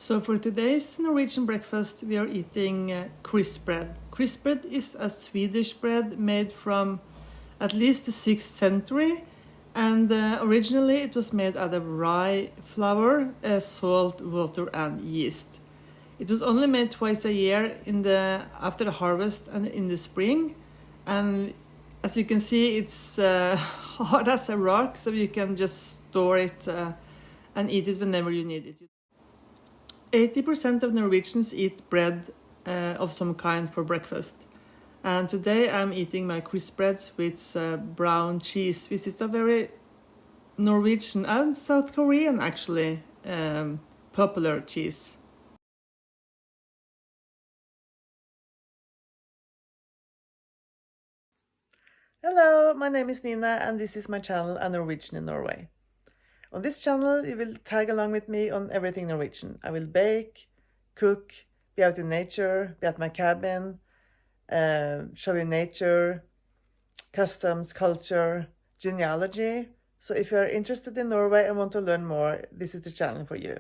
So for today's Norwegian breakfast, we are eating Crispbread. Crispbread is a Swedish bread made from at least the 6th century, and originally it was made out of rye flour, salt, water, and yeast. It was only made twice a year after the harvest and in the spring, and as you can see, it's hard as a rock, so you can just store it and eat it whenever you need it. 80% of Norwegians eat bread of some kind for breakfast. And today I'm eating my Crispbreads with brown cheese, which is a very Norwegian and South Korean actually popular cheese. Hello, my name is Nina and this is my channel A Norwegian in Norway. On this channel you will tag along with me on everything Norwegian. I will bake, cook, be out in nature, be at my cabin, show you nature, customs, culture, genealogy. So if you are interested in Norway and want to learn more, this is the channel for you.